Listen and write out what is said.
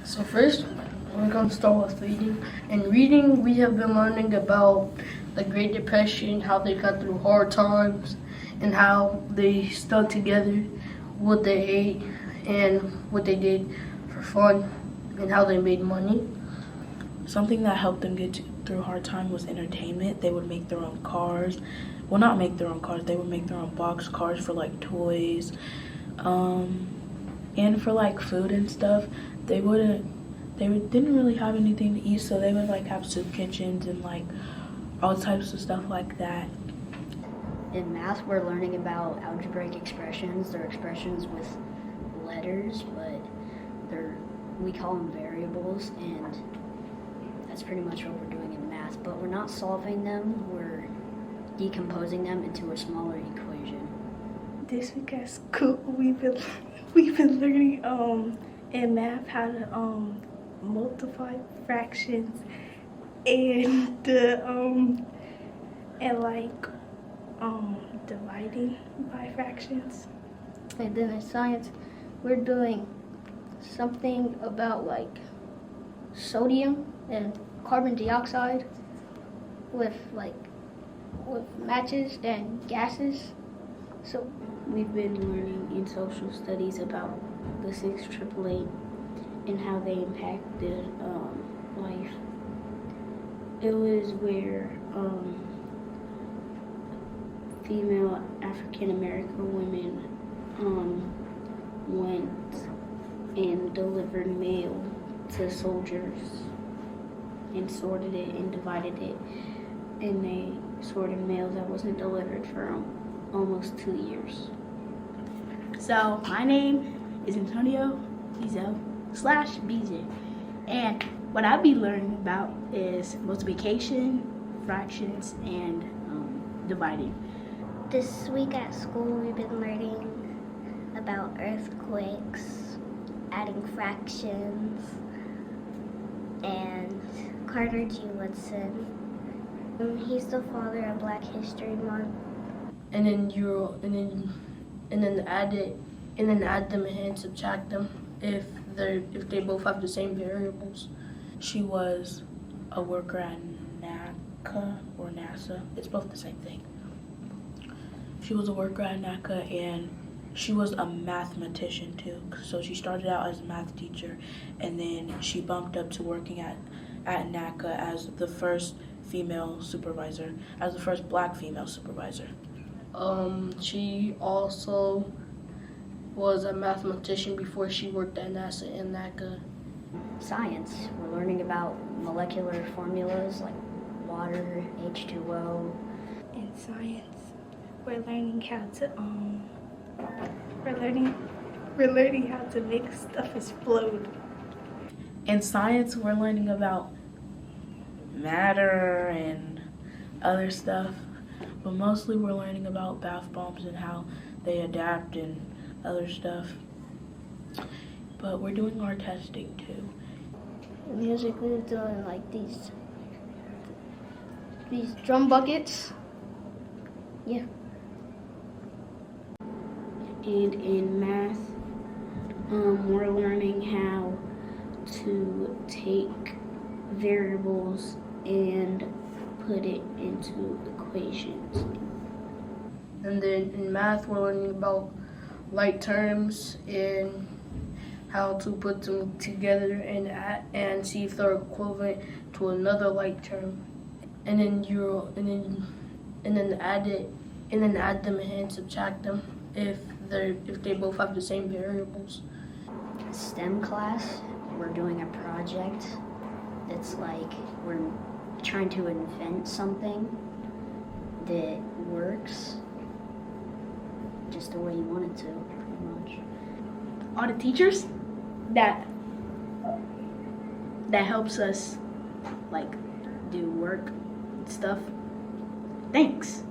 So first, we're going to start with reading. In reading, we have been learning about the Great Depression, how they got through hard times, and how they stuck together, what they ate, and what they did for fun, and how they made money. Something that helped them get through hard time was entertainment. They would make their own cars. Well, not make their own cars. They would make their own box cars for like toys, and for like food and stuff. They didn't really have anything to eat, so they would like have soup kitchens and like all types of stuff like that. In math, we're learning about algebraic expressions. They're expressions with letters, but we call them variables, and that's pretty much what we're doing in math. But we're not solving them, we're decomposing them into a smaller equation. This week at school, we've been learning in math how to multiply fractions and dividing by fractions. And then in science, we're doing something about like sodium and carbon dioxide with matches and gases. So we've been learning in social studies about the 688 and how they impacted life. It was where female African American women went and delivered mail to soldiers and sorted it and divided it, and they sorted mail that wasn't delivered for almost 2 years. So my name is Antonio Bizo/BJ, and what I'll be learning about is multiplication, fractions, and dividing. This week at school, we've been learning about earthquakes, adding fractions, and Carter G. Woodson. He's the father of Black History Month. And then add them and subtract them if they both have the same variables. She was a worker at NACA or NASA. It's both the same thing. She was a worker at NACA, and she was a mathematician too. So she started out as a math teacher, and then she bumped up to working at NACA as the first female supervisor, as the first Black female supervisor. She also was a mathematician before she worked at NASA and NACA. Science, we're learning about molecular formulas like water, H2O. In science, we're learning how to make stuff explode. In science, we're learning about matter and other stuff, but mostly we're learning about bath bombs and how they adapt and other stuff. But we're doing our testing too. Music, we were doing like these drum buckets. Yeah. And in math, we're learning how to take variables and put it into equations. And then in math, we're learning about like terms and how to put them together and see if they're equivalent to another like term. And then add them and subtract them if they both have the same variables. STEM class, we're doing a project that's like we're trying to invent something that works just the way you want it to, pretty much. All the teachers that helps us like do work and stuff. Thanks.